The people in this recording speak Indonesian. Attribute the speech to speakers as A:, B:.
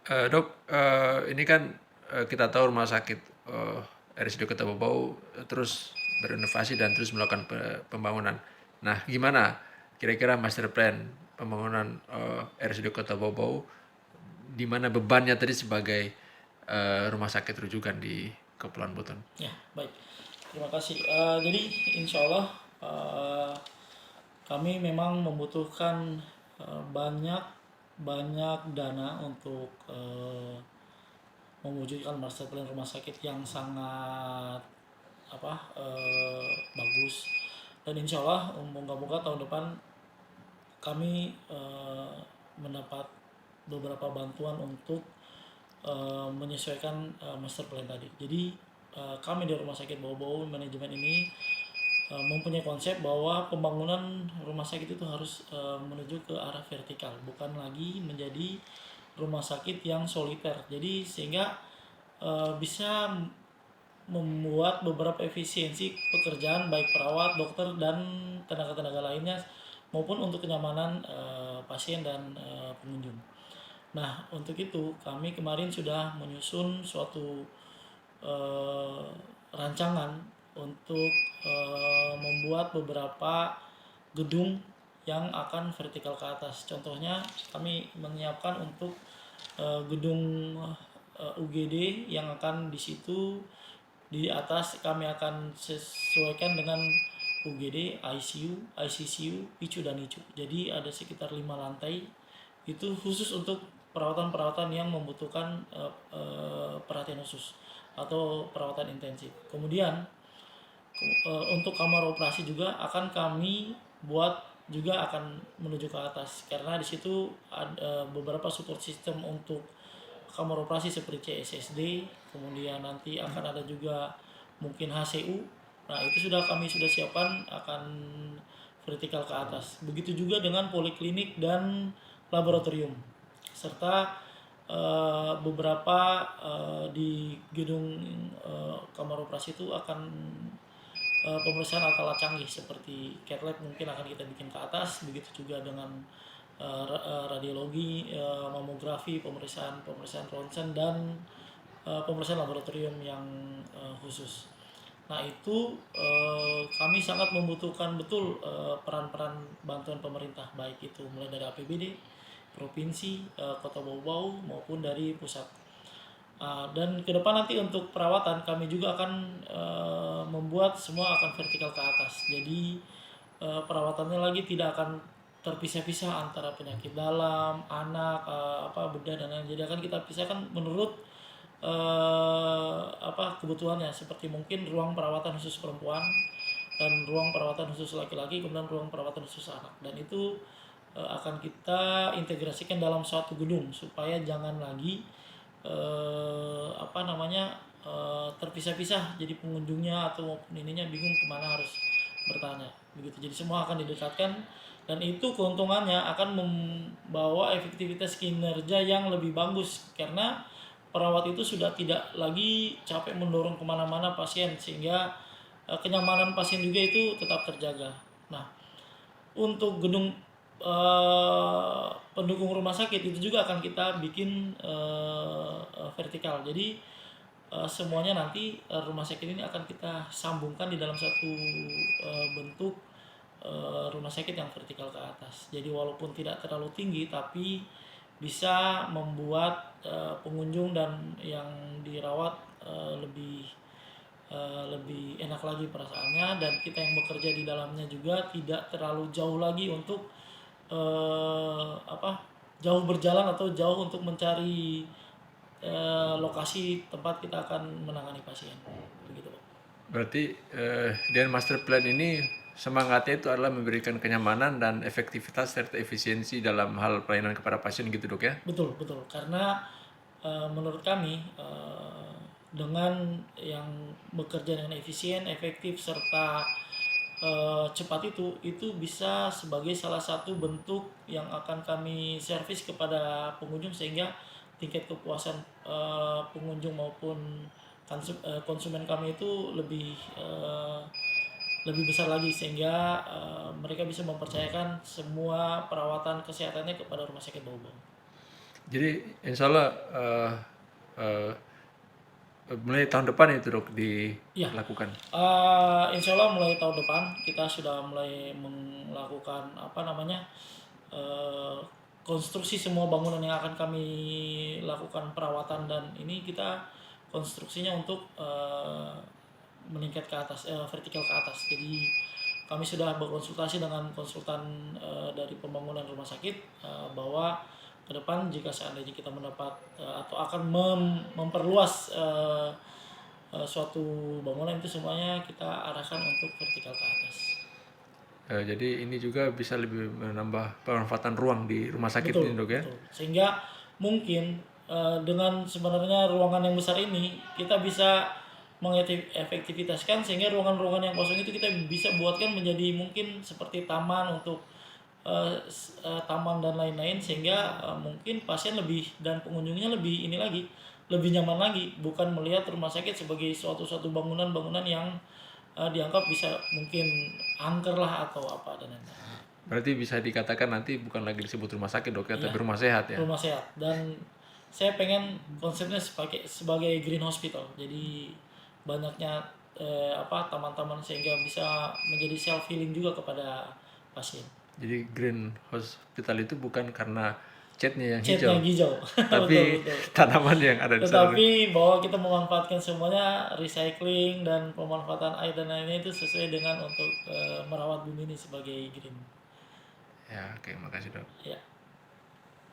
A: Dok, ini kan kita tahu rumah sakit RSUD Kota Bau terus berinovasi dan terus melakukan pembangunan. Nah, gimana kira-kira master plan pembangunan RSUD Kota Bau di mana bebannya tadi sebagai rumah sakit rujukan di Kepulauan Buton?
B: Ya, baik. Terima kasih. Jadi, insya Allah kami memang membutuhkan banyak banyak dana untuk mewujudkan master plan rumah sakit yang sangat bagus. Dan insya Allah moga-moga tahun depan kami mendapat beberapa bantuan untuk menyesuaikan master plan tadi. Jadi kami di Rumah Sakit Bau-Bau manajemen ini mempunyai konsep bahwa pembangunan rumah sakit itu harus menuju ke arah vertikal, bukan lagi menjadi rumah sakit yang soliter. Jadi sehingga bisa membuat beberapa efisiensi pekerjaan baik perawat, dokter dan tenaga-tenaga lainnya maupun untuk kenyamanan pasien dan pengunjung. Nah, untuk itu kami kemarin sudah menyusun suatu eh, rancangan untuk membuat beberapa gedung yang akan vertikal ke atas. Contohnya kami menyiapkan untuk gedung UGD yang akan di situ di atas kami akan sesuaikan dengan UGD, ICU, ICCU, PICU dan ICU. Jadi ada sekitar 5 lantai itu khusus untuk perawatan-perawatan yang membutuhkan perhatian khusus atau perawatan intensif. Kemudian untuk kamar operasi juga akan kami buat juga akan menuju ke atas karena di situ ada beberapa support system untuk kamar operasi seperti CSSD, kemudian nanti akan ada juga mungkin HCU. Nah, itu kami sudah siapkan akan vertikal ke atas. Begitu juga dengan poliklinik dan laboratorium serta beberapa di gedung kamar operasi itu akan pemeriksaan alat-alat canggih seperti cat lab mungkin akan kita bikin ke atas, begitu juga dengan radiologi, mamografi, pemeriksaan ronsen dan pemeriksaan laboratorium yang khusus. Nah, itu kami sangat membutuhkan betul peran-peran bantuan pemerintah, baik itu mulai dari APBD provinsi, kota Bau-Bau maupun dari pusat. Dan ke depan nanti untuk perawatan kami juga akan membuat semua akan vertikal ke atas. Jadi perawatannya lagi tidak akan terpisah-pisah antara penyakit dalam, anak, bedah dan lain. Jadi akan kita pisahkan menurut kebutuhannya seperti mungkin ruang perawatan khusus perempuan dan ruang perawatan khusus laki-laki, kemudian ruang perawatan khusus anak. Dan itu akan kita integrasikan dalam suatu gedung supaya jangan lagi terpisah-pisah, jadi pengunjungnya atau maupun ininya bingung kemana harus bertanya begitu. Jadi semua akan didekatkan dan itu keuntungannya akan membawa efektivitas kinerja yang lebih bagus karena perawat itu sudah tidak lagi capek mendorong kemana-mana pasien sehingga kenyamanan pasien juga itu tetap terjaga. Nah, untuk gedung pendukung rumah sakit itu juga akan kita bikin vertikal. Jadi semuanya nanti rumah sakit ini akan kita sambungkan di dalam satu bentuk rumah sakit yang vertikal ke atas. Jadi walaupun tidak terlalu tinggi tapi bisa membuat pengunjung dan yang dirawat lebih enak lagi perasaannya dan kita yang bekerja di dalamnya juga tidak terlalu jauh lagi untuk jauh berjalan atau jauh untuk mencari lokasi tempat kita akan menangani pasien begitu.
A: Berarti dengan master plan ini semangatnya itu adalah memberikan kenyamanan dan efektivitas serta efisiensi dalam hal pelayanan kepada pasien gitu dok ya?
B: Betul betul karena menurut kami dengan yang bekerja dengan efisien, efektif serta cepat itu bisa sebagai salah satu bentuk yang akan kami servis kepada pengunjung sehingga tingkat kepuasan pengunjung maupun konsumen kami itu lebih besar lagi sehingga mereka bisa mempercayakan semua perawatan kesehatannya kepada rumah sakit Bau-Bau.
A: Jadi insya Allah eh, mulai tahun depan itu dok
B: Ya,
A: dilakukan.
B: insya Allah mulai tahun depan kita sudah mulai melakukan apa namanya eh, konstruksi semua bangunan yang akan kami lakukan perawatan, dan ini kita konstruksinya untuk meningkat ke atas, vertikal ke atas. Jadi kami sudah berkonsultasi dengan konsultan dari pembangunan rumah sakit bahwa ke depan jika seandainya kita mendapat atau akan memperluas suatu bangunan, itu semuanya kita arahkan untuk vertikal ke atas.
A: Jadi ini juga bisa lebih menambah pemanfaatan ruang di rumah sakit
B: Betul,
A: ini dok ya.
B: betul. Sehingga mungkin dengan sebenarnya ruangan yang besar ini kita bisa mengefektivitaskan, sehingga ruangan-ruangan yang kosong itu kita bisa buatkan menjadi mungkin seperti taman untuk taman dan lain-lain, sehingga mungkin pasien lebih dan pengunjungnya lebih ini lagi, lebih nyaman lagi, bukan melihat rumah sakit sebagai suatu bangunan-bangunan yang dianggap bisa mungkin angker lah atau apa dan lain-lain.
A: Berarti bisa dikatakan nanti bukan lagi disebut rumah sakit dok ya,
B: Iya,
A: tapi rumah sehat ya.
B: rumah sehat. Dan saya pengen konsepnya sebagai green hospital. Jadi banyaknya taman-taman sehingga bisa menjadi self healing juga kepada pasien.
A: Jadi green hospital itu bukan karena catnya yang hijau,
B: Catnya hijau.
A: tapi
B: Betul, betul.
A: tanaman yang ada di sana.
B: Tetapi bahwa kita memanfaatkan semuanya, recycling dan pemanfaatan air dan lainnya itu sesuai dengan untuk merawat bumi ini sebagai green.
A: Ya, oke, makasih dok.
B: Ya.